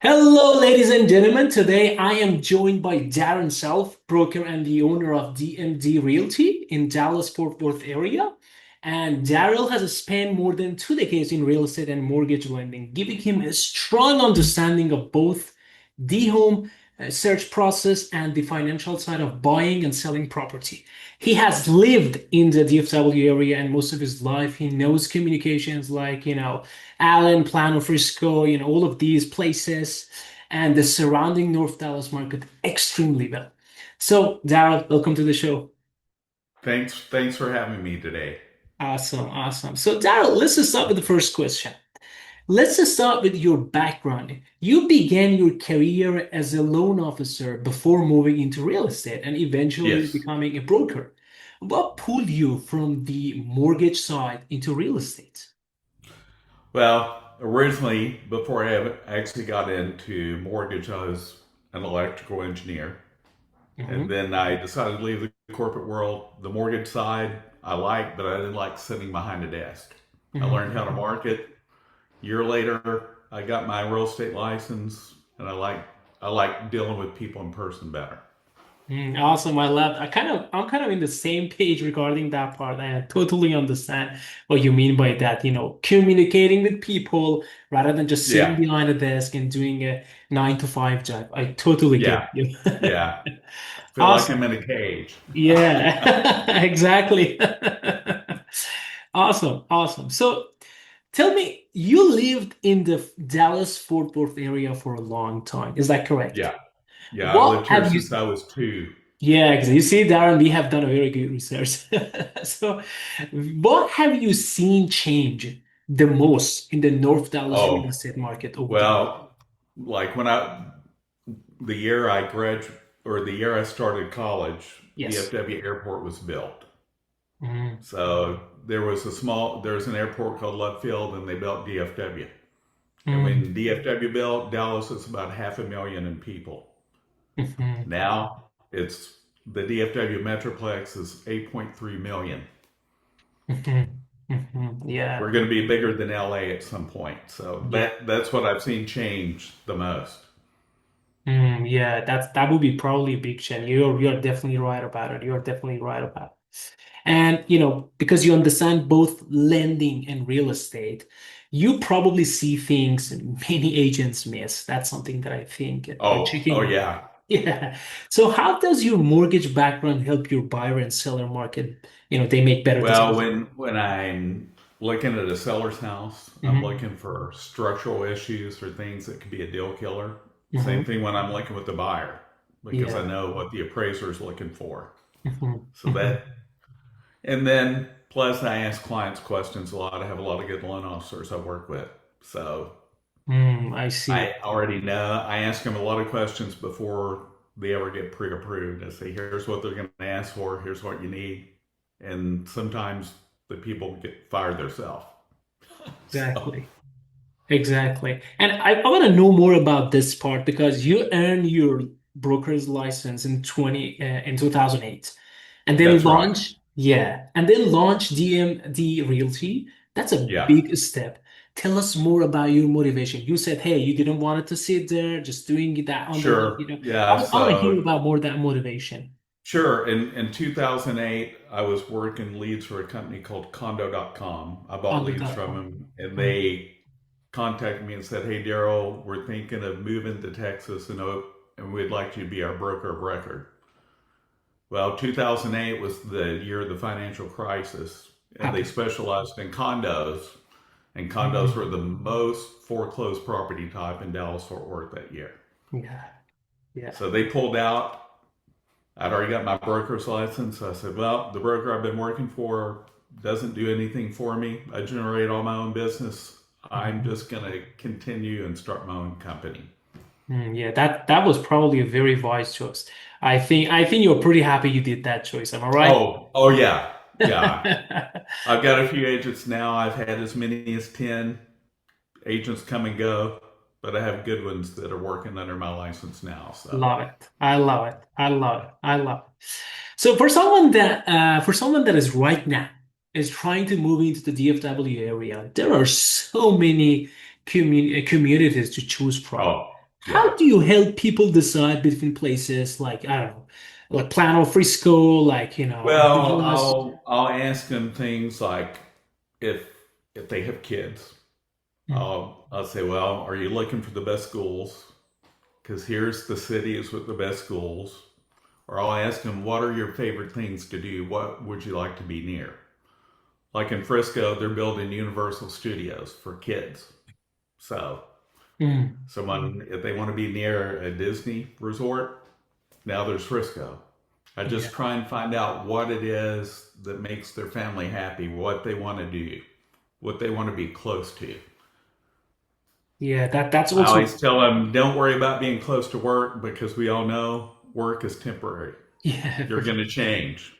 Hello, ladies and gentlemen. Today I am joined by Darren Self, broker and the owner of DMD Realty in Dallas-Fort Worth area. And Darrell has spent more than 2 decades in real estate and mortgage lending, giving him a strong understanding of both the home search process and the financial side of buying and selling property. He has lived in the DFW area and most of his life. He knows communications like, Allen, Plano, Frisco, all of these places and the surrounding North Dallas market extremely well. So, Darrell, welcome to the show. Thanks for having me today. Awesome, awesome. So, Darrell, let's just start with the first question. Let's just start with your background. You began your career as a loan officer before moving into real estate and eventually Yes. becoming a broker. What pulled you from the mortgage side into real estate? Well, originally, before actually got into mortgage, I was an electrical engineer. And Mhm. then I decided to leave the corporate world. The mortgage side I liked, but I didn't like sitting behind a desk. I learned how to Mhm. market. A year later, I got my real estate license, and I like dealing with people in person better. Awesome. I'm kind of in the same page regarding that part. I totally understand what you mean by that, communicating with people rather than just sitting Yeah, behind a desk and doing a 9 to 5 job. I totally get yeah, you. yeah. I feel like Awesome. I'm in a cage. Yeah, exactly. Awesome, awesome. So tell me, you lived in the Dallas-Fort Worth area for a long time. Is that correct? Yeah, yeah. I What lived here have you since I was two. Yeah, because you see, Darren, we have done a very good research. So, what have you seen change the most in the North Dallas real Oh, estate market over the years? well, like the year I graduated, or the year I started college, Yes. DFW Airport was built. Mhm. So there's an airport called Love Field, and they built DFW. And Mhm. when DFW built, Dallas was about 500,000 in people. Mhm. Now it's the DFW Metroplex is 8.3 million. Mhm. Mhm. We're Yeah. going to be bigger than LA at some point. So Yeah. that's what I've seen change the most. Yeah, that would be probably a big change. You're definitely right about it. You're definitely right about it. And because you understand both lending and real estate, you probably see things many agents miss. That's something that I think by Oh checking. yeah. Yeah. So how does your mortgage background help your buyer and seller market? They make better Well, decisions. when I'm looking at a seller's house, I'm Hmm. looking for structural issues or things that could be a deal killer. Same Hmm. thing when I'm looking with the buyer because I Yeah. know what the appraiser is looking for. Hmm. So and then plus I ask clients questions a lot. I have a lot of good loan officers I work with. So I see. I already know. I ask them a lot of questions before they ever get pre-approved. I say, here's what they're going to ask for. Here's what you need. And sometimes the people get fired themselves. So, Exactly. Exactly. And I want to know more about this part because you earned your broker's license in 2008 and then that's right. launch DMD Realty. That's a Yeah. big step. Tell us more about your motivation. You said, hey, you didn't want it to sit there, just doing that on the Sure. week. Yeah. I want to hear So, about more of that motivation. sure. In 2008, I was working leads for a company called condo.com. I bought On the leads dot from com. them and Mm, they contacted me and said, hey, Darrell, we're thinking of moving to Texas and we'd like you to be our broker of record. Well, 2008 was the year of the financial crisis, and they Happy. specialized in condos, and condos were Mm, the most foreclosed property type in Dallas-Fort Worth that year. yeah, yeah. So they pulled out. I'd already got my broker's license. So I said, well, the broker I've been working for doesn't do anything for me. I generate all my own business. I'm Mhm. just going to continue and start my own company. Yeah, that was probably a very wise choice. I think you're pretty happy you did that choice. Am I right? Oh yeah, yeah. I've got a few agents now. I've had as many as 10 agents come and go, but I have good ones that are working under my license now. So, Love it. I love it. I love it. I love it. So for someone that is right now is trying to move into the DFW area, there are so many communities to choose from. oh, How Yeah. do you help people decide between places like, I don't know, like Plano, Frisco, like, Well, Dallas? I'll ask them things like if if they have kids, Mm, I'll say, well, are you looking for the best schools? Because here's the cities with the best schools. Or I'll ask them, what are your favorite things to do? What would you like to be near? Like in Frisco, they're building Universal Studios for kids. So mm, someone, if they want to be near a Disney resort, now there's Frisco. I yeah, just try and find out what it is that makes their family happy, what they want to do, what they want to be close to. yeah, that's I also, always tell them, don't worry about being close to work because we all know work is temporary. yeah, for You're going sure. to change.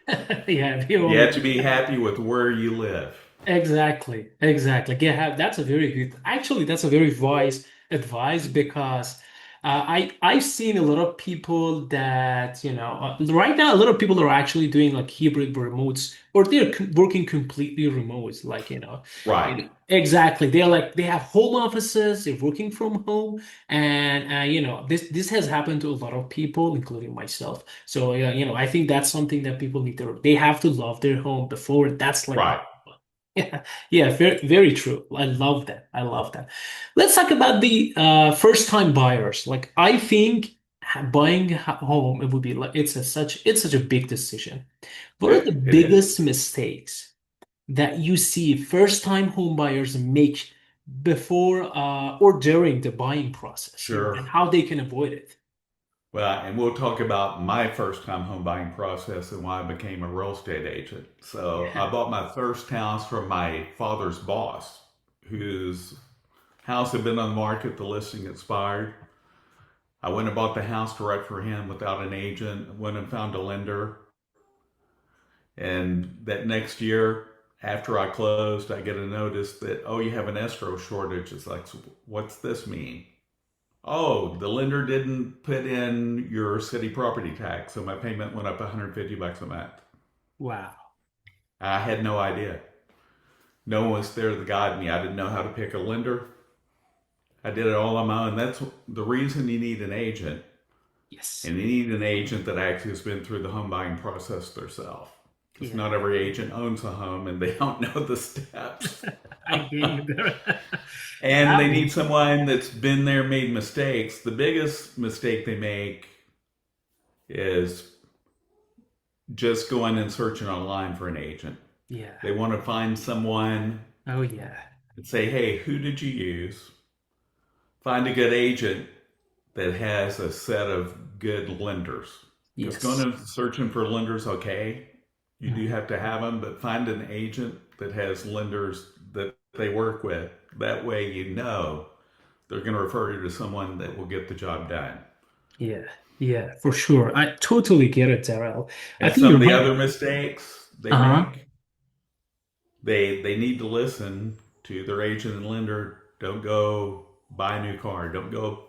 Yeah, we You all have to agree. be happy with where you live. Exactly, exactly. Yeah, that's a very good. Actually, that's a very wise advice because I've seen a lot of people that right now a lot of people are actually doing like hybrid remotes or they're working completely remote. Like Right, exactly. They're like they have home offices. They're working from home, and this has happened to a lot of people, including myself. So I think that's something that people need to. They have to love their home before that's like. right. Yeah, yeah, very, very true. I love that. I love that. Let's talk about the first-time buyers. Like, I think buying a home, it would be like it's such a big decision. What are the It is. biggest mistakes that you see first-time home buyers make before or during the buying process, and Sure. how they can avoid it? Well, and we'll talk about my first time home buying process and why I became a real estate agent. So I Yeah. bought my first house from my father's boss, whose house had been on the market, the listing expired. I went and bought the house direct for him without an agent, went and found a lender. And that next year, after I closed, I get a notice that, oh, you have an escrow shortage. It's like, what's this mean? Oh, the lender didn't put in your city property tax, so my payment went up $150 a month. Wow. I had no idea. No one was there to guide me. I didn't know how to pick a lender. I did it all on my own. That's the reason you need an agent, Yes. and you need an agent that actually has been through the home buying process themselves. Because Yeah. not every agent owns a home and they don't know the steps. I get you there. And they need Absolutely. someone that's been there, made mistakes. The biggest mistake they make is just going and searching online for an agent. Yeah. They want to find someone Oh yeah. and say, hey, who did you use? Find a good agent that has a set of good lenders. Because going Yes. and searching for lenders, okay, you do Mhm. have to have them, but find an agent that has lenders that they work with. That way, you know they're going to refer you to someone that will get the job done. Yeah, yeah, for sure. I totally get it, Darrell. I And think some you're of the right. other mistakes they Uh-huh. make, they need to listen to their agent and lender. Don't go buy a new car. Don't go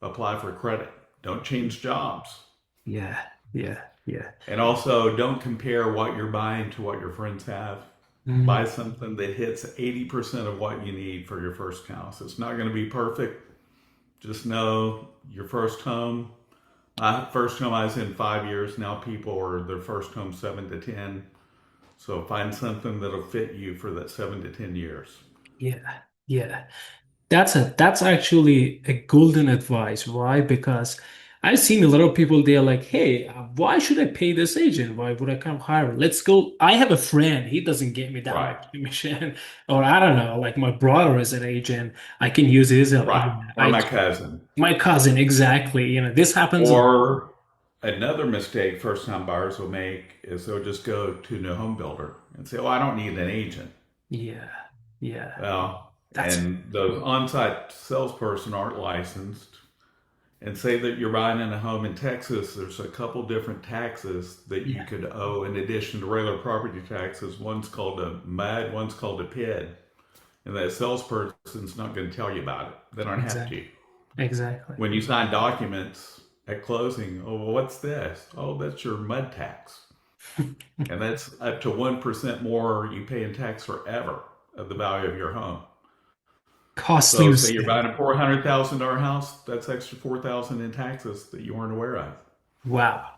apply for credit. Don't change jobs. Yeah, yeah, yeah. And also, don't compare what you're buying to what your friends have. Buy Mm, something that hits 80% of what you need for your first house. It's not going to be perfect. Just know your first home. My first home I was in 5 years. Now people are their first home 7 to 10. So find something that'll fit you for that 7 to 10 years. yeah, yeah. That's actually a golden advice. Why? Because I've seen a lot of people, they're like, hey, why should I pay this agent? Why would I come hire? Let's go. I have a friend, he doesn't get me that Right, much commission. Or I don't know, like my brother is an agent. I can use his right. agent. Or my cousin. My cousin, exactly. This happens a lot. Or another mistake first time buyers will make is they'll just go to a new home builder and say, oh, I don't need an agent. Yeah, yeah. Well, That's and those on site salesperson aren't licensed. And say that you're buying in a home in Texas, there's a couple different taxes that you yeah, could owe in addition to regular property taxes. One's called a MUD, one's called a PID. And that salesperson's not going to tell you about it. They don't have exactly, to. exactly. When you sign documents at closing, oh, well, what's this? Oh, that's your MUD tax. And that's up to 1% more you pay in tax forever of the value of your home. Costly So say you're mistake. buying a $400,000 house, that's extra 4,000 in taxes that you weren't aware of. Wow.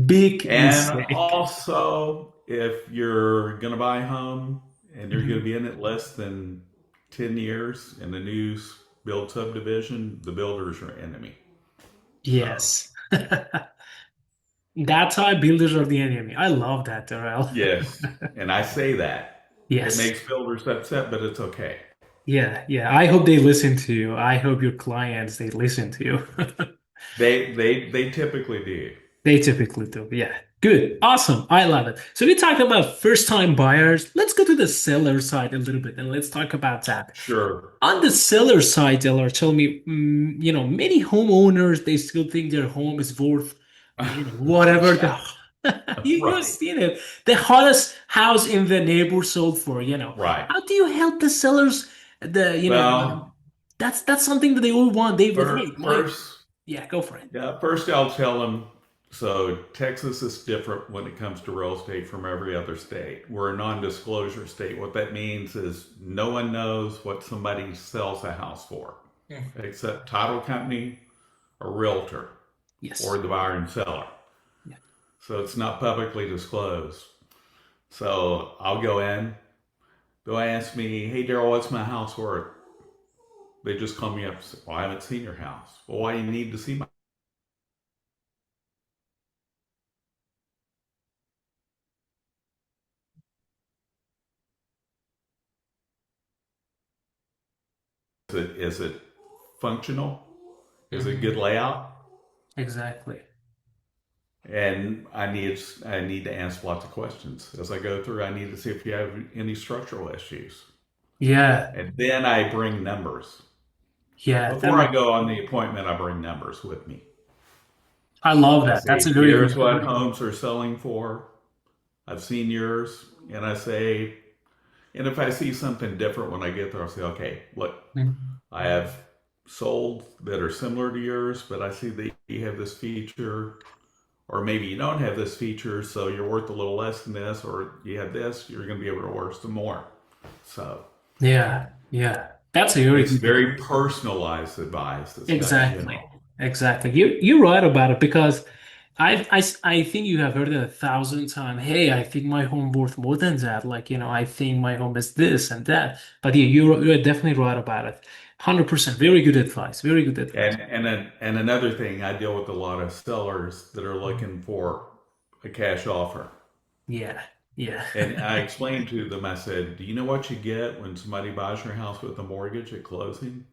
Big And mistake. also, if you're going to buy a home and you're going to Mhm. be in it less than 10 years in the new build subdivision, the builder is your enemy. So, Yes. That's why builders are the enemy. I love that, Darrell. yes. And I say that. It Yes. makes builders upset, but it's okay. Yeah, yeah. I hope they listen to you. I hope your clients they listen to you. They typically do. They typically do. Yeah. Good. Awesome. I love it. So we talked about first-time buyers. Let's go to the seller side a little bit and let's talk about that. Sure. On the seller side, Taylor, tell me, many homeowners, they still think their home is worth, whatever Yeah, you've right. seen it. The hottest house in the neighbor sold for. Right. How do you help the sellers? Well, That's something that they all want. Hey, first, yeah, go for it. yeah, first I'll tell them. So Texas is different when it comes to real estate from every other state. We're a non-disclosure state. What that means is no one knows what somebody sells a house for, Mm. except title company, a realtor, or Yes. the buyer and seller. Yeah. So it's not publicly disclosed. So I'll go in. They'll ask me, "Hey, Darrell, what's my house worth?" They just call me up and say, "Well, I haven't seen your house." Well, why do you need to see my Is it functional? Is it good Mhm. layout? Exactly. And I need to answer lots of questions as I go through. I need to see if you have any structural issues, Yeah. and then I bring numbers. Yeah. Before I go on the appointment, I bring numbers with me. I love I that. That's say, a very "Here's good what point. homes are selling for. I've seen yours," and I say, and if I see something different when I get there, I'll say, "Okay, look, Mhm. I have sold that are similar to yours, but I see that you have this feature, or maybe you don't have this feature, so you're worth a little less than this, or you have this, you're going to be able to work some more." So Yeah. Yeah. That's a very it's good very point. personalized advice. It's not Exactly. general. Exactly. You're right about it because I think you have heard it 1,000 times. Hey, I think my home worth more than that. Like, I think my home is this and that. But yeah, you're definitely right about it. 100%. Very good advice. Very good advice. And another thing, I deal with a lot of sellers that are looking for a cash offer. Yeah. Yeah. And I explained to them, I said, "Do you know what you get when somebody buys your house with a mortgage at closing?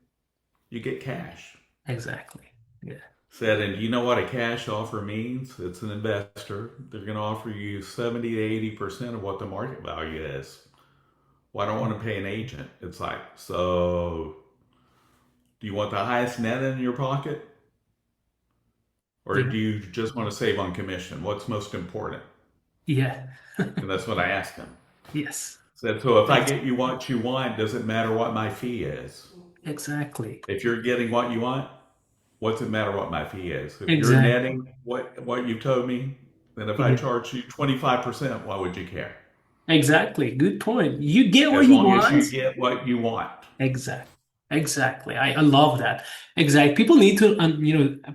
You get cash." Exactly. Yeah. Said, "And do you know what a cash offer means? It's an investor. They're going to offer you 70 to 80% of what the market value is. Well, I don't want to pay an agent." It's like, so do you want the highest net in your pocket? Or Yeah. do you just want to save on commission? What's most important? Yeah. And that's what I asked them. Yes. Said, so if I Ex- get you what you want, does it matter what my fee is? Exactly. If you're getting what you want, what's it matter what my fee is? If you're Exactly. netting what you told me, then if I Yeah. charge you 25%, why would you care? Exactly. Good point. You get what As you long as want. you get what you want. Exactly. Exactly. I love that. Exactly. People need to,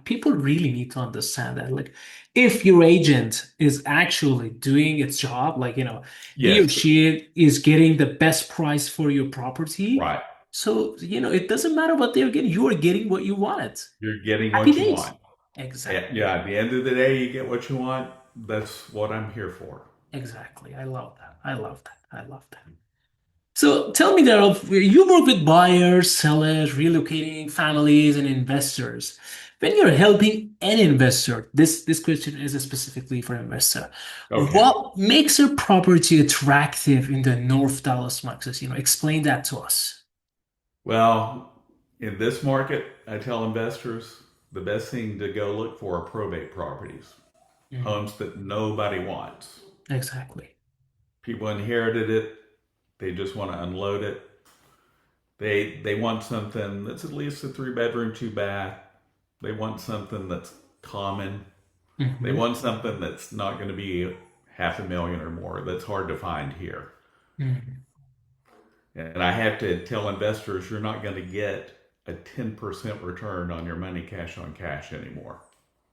people really need to understand that. Like, if your agent is actually doing its job, like, he or Yes, she is getting the best price for your property. right. So, it doesn't matter what they're getting. You are getting what you wanted. You're getting Happy what you days. want. Exactly. Yeah, at the end of the day, you get what you want. That's what I'm here for. Exactly. I love that. I love that. I love that. So tell me, Darrell, you work with buyers, sellers, relocating families, and investors. When you're helping an investor, this question is specifically for investor. Okay. What makes a property attractive in the North Dallas Maxis? Explain that to us. Well, in this market, I tell investors the best thing to go look for are probate properties, Mm, homes that nobody wants. exactly. People inherited it, they just want to unload it. They want something that's at least a 3 bedroom, 2 bath. They want something that's common. They Hmm. want something that's not going to be half a million or more. That's hard to find here. Hmm. And I have to tell investors you're not going to get a 10% return on your money cash on cash anymore.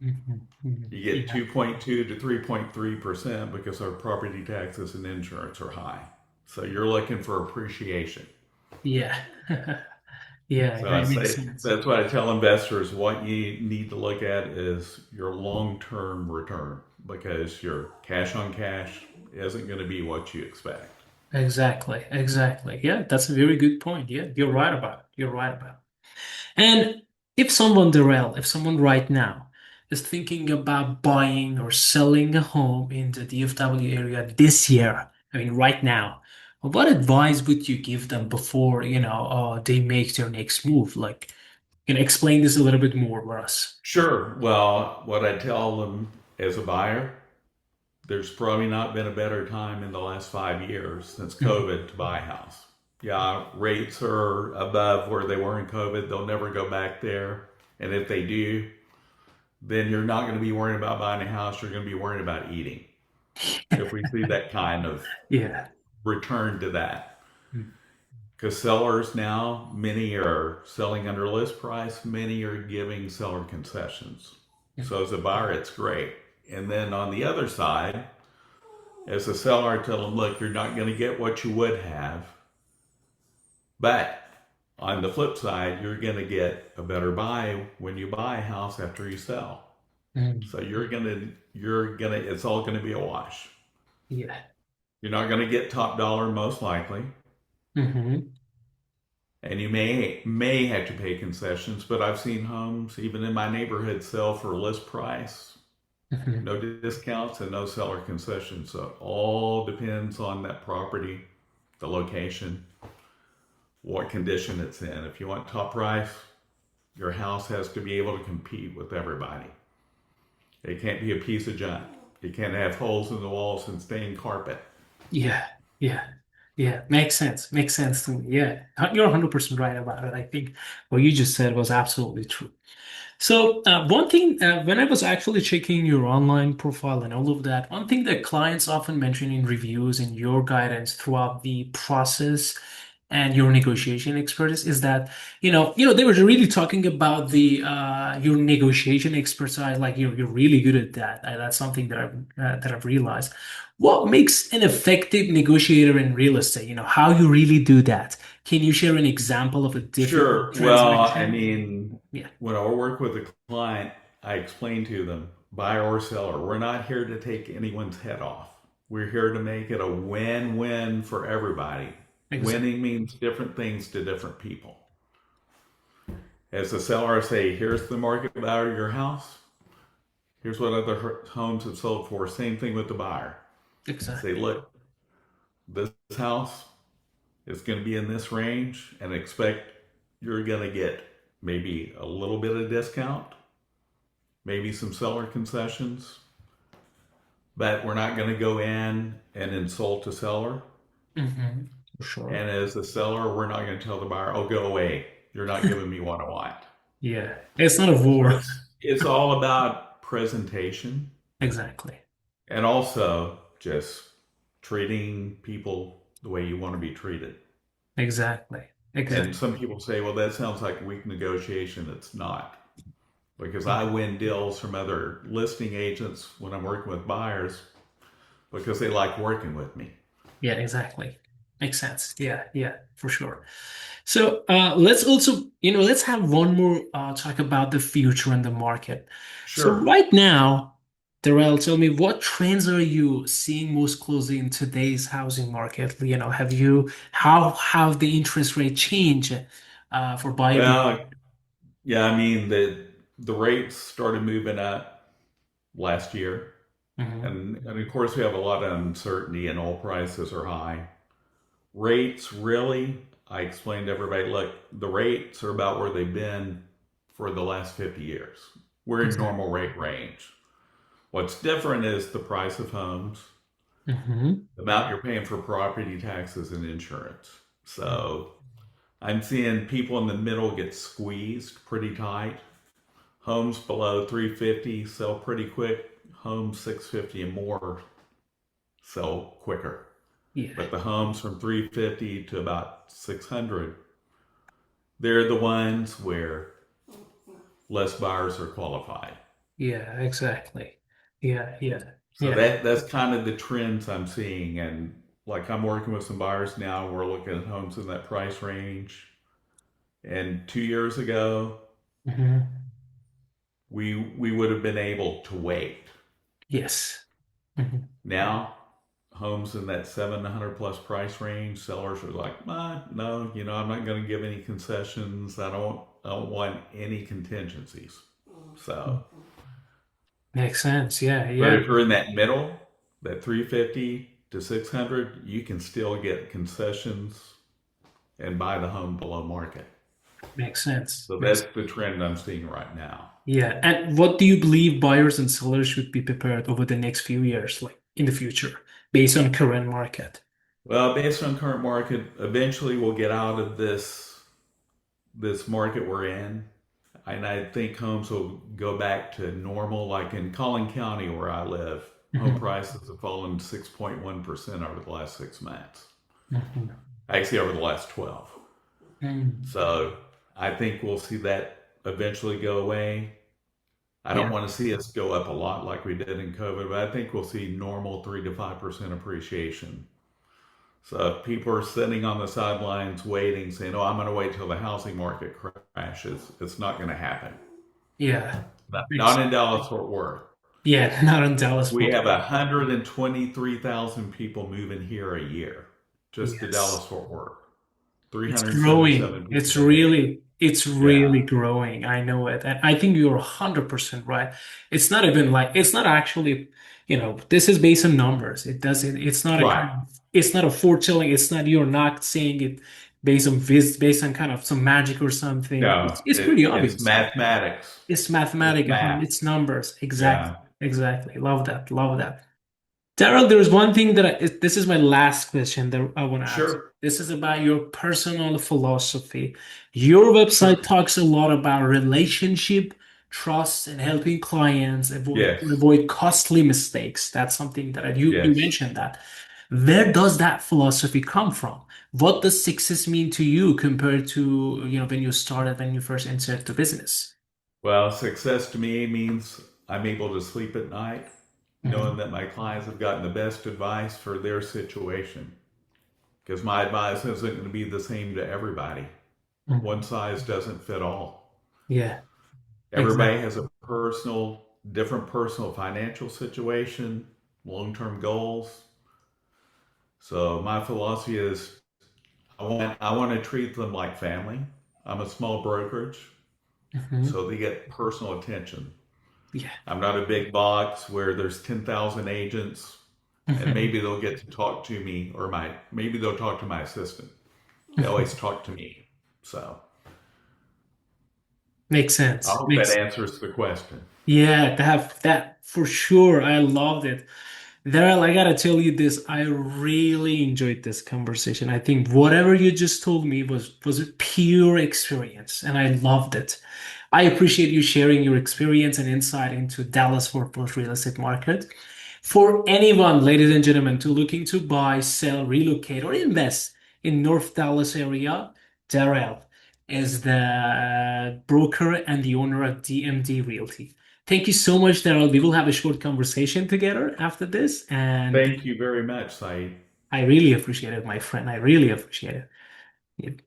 Mhm, mhm. You get Yeah, 2.2 to 3.3% because our property taxes and insurance are high. So you're looking for appreciation. yeah, yeah. So I That makes say sense. that's what I tell investors. What you need to look at is your long-term return because your cash on cash isn't going to be what you expect. Exactly, exactly. Yeah, that's a very good point. Yeah, you're right about it. You're right about it. And if someone, Darrell, if someone right now is thinking about buying or selling a home in the DFW area this year, I mean, right now, what advice would you give them before, they make their next move? Like, explain this a little bit more for us. Sure. Well, what I tell them as a buyer, there's probably not been a better time in the last 5 years since Mhm. COVID to buy a house. Yeah, rates are above where they were in COVID. They'll never go back there. And if they do, then you're not going to be worrying about buying a house. You're going to be worrying about eating. If we see that kind of Yeah. return to that. Because sellers now, many are selling under list price, many are giving seller concessions. Mhm. So as a buyer, it's great. And then on the other side, as a seller, I tell them, look, you're not going to get what you would have, but on the flip side, you're going to get a better buy when you buy a house after you sell. Mhm. So you're gonna, it's all going to be a wash. Yeah. You're not going to get top dollar most likely, Hmm. and you may have to pay concessions. But I've seen homes even in my neighborhood sell for list price, Hmm. no discounts and no seller concessions. So it all depends on that property, the location, what condition it's in. If you want top price, your house has to be able to compete with everybody. It can't be a piece of junk. It can't have holes in the walls and stained carpet. Yeah. Yeah. Yeah. Makes sense. Makes sense to me. Yeah. You're 100% right about it. I think what you just said was absolutely true. So, one thing, when I was actually checking your online profile and all of that, one thing that clients often mention in reviews and your guidance throughout the process and your negotiation expertise is that, they were really talking about your negotiation expertise, like you're really good at that. That's something that I've realized. What makes an effective negotiator in real estate? How you really do that. Can you share an example of a difficult Sure. Well, I transaction? mean, Yeah. when I work with a client, I explain to them, buyer or seller, we're not here to take anyone's head off. We're here to make it a win-win for everybody. Exactly. Winning means different things to different people. As a seller, I say, here's the market value of your house. Here's what other homes have sold for. Same thing with the buyer. I say, Exactly. look, this house is going to be in this range and expect you're going to get maybe a little bit of discount, maybe some seller concessions, but we're not going to go in and insult the seller. Hmm. For sure. And as a seller, we're not going to tell the buyer, oh, go away. You're not giving me what I want. Yeah. It's not a So war. it's all about presentation Exactly. and also just treating people the way you want to be treated. Exactly. And Exactly. some people say, well, that sounds like weak negotiation. It's not. Because I win deals from other listing agents when I'm working with buyers because they like working with me. Yeah, exactly. Makes sense. Yeah, yeah, for sure. So let's also, let's have one more talk about the future and the market. So Sure. right now, Darrell, tell me what trends are you seeing most closely in today's housing market? How have the interest rate changed for buyer behavior? Well, yeah, I mean the rates started moving up last year, Hmm. and of course we have a lot of uncertainty, and oil prices are high. Rates really, I explained to everybody, look, the rates are about where they've been for the last 50 years. We're in Exactly. normal rate range. What's different is the price of homes, Hmm. the amount you're paying for property taxes and insurance. So I'm seeing people in the middle get squeezed pretty tight. Homes below 350 sell pretty quick. Homes 650 and more sell quicker. Yeah. But the homes from 350 to about 600, they're the ones where less buyers are qualified. Yeah, exactly. Yeah, yeah, So yeah. that's kind of the trends I'm seeing. And like I'm working with some buyers now, we're looking at homes in that price range. And 2 years ago, Hmm. we would have been able to wait. Yes. Hmm. Now, homes in that 700 plus price range, sellers are like, no, I'm not going to give any concessions. I don't want any contingencies. So, Makes sense. Yeah, but yeah. if you're in that middle, that 350 to 600, you can still get concessions and buy the home below market. Makes sense. So Makes that's the trend I'm seeing right now. Yeah. And what do you believe buyers and sellers should be prepared over the next few years, like in the future, based on current market? Well, based on current market, eventually we'll get out of this market we're in, and I think homes will go back to normal. Like in Collin County, where I live, home Hmm. prices have fallen 6.1% over the last 6 months. Hmm. Actually, over the last 12. Mm. So I think we'll see that eventually go away. I don't Yeah. want to see us go up a lot like we did in COVID, but I think we'll see normal 3 to 5% appreciation. So if people are sitting on the sidelines waiting, saying, "Oh, I'm going to wait till the housing market crashes," it's not going to happen. Yeah. Not Makes in Dallas-Fort Worth. Yeah, not in Dallas We Fort have Worth. 123,000 people moving here a year, just to Yes. Dallas-Fort Worth. It's growing. 377 people a day. It's Yeah. really growing. I know it. And I think you're 100% right. It's not even like, it's not actually, this is based on numbers. It's not a Right. kind of, it's not a foretelling. It's not, you're not saying it based on kind of some magic or something. No, It's pretty it's obvious. mathematics. It's It's mathematic, math. it's numbers. Exactly. Yeah. Exactly. Love that. Love that. Darrell, there's one thing this is my last question that I want to ask. Sure. This is about your personal philosophy. Your website Sure. talks a lot about relationship, trust, and helping clients Yes. avoid costly mistakes. That's something that you Yes. mentioned that. Where does that philosophy come from? What does success mean to you compared to, when you first entered the business? Well, success to me means I'm able to sleep at night knowing Mhm. that my clients have gotten the best advice for their situation. Because my advice isn't going to be the same to everybody. One Mhm. size doesn't fit all. Yeah, Everybody exactly. has a different personal financial situation, long term goals. So my philosophy is I want to treat them like family. I'm a small brokerage, Mhm. so they get personal attention. Yeah. I'm not a big box where there's 10,000 agents and maybe they'll get to talk to me or maybe they'll talk to my assistant. They always talk to me. So Makes I sense. hope that Makes answers the question. Yeah, that for sure. I loved it. Daryl, I gotta tell you this. I really enjoyed this conversation. I think whatever you just told me was a pure experience, and I loved it. I appreciate you sharing your experience and insight into Dallas-Fort Worth real estate market. For anyone, ladies and gentlemen, to looking to buy, sell, relocate, or invest in North Dallas area, Darrell is the broker and the owner of DMD Realty. Thank you so much, Darrell. We will have a short conversation together after this, and Thank you very much, Saeed. I really appreciate it, my friend. I really appreciate it.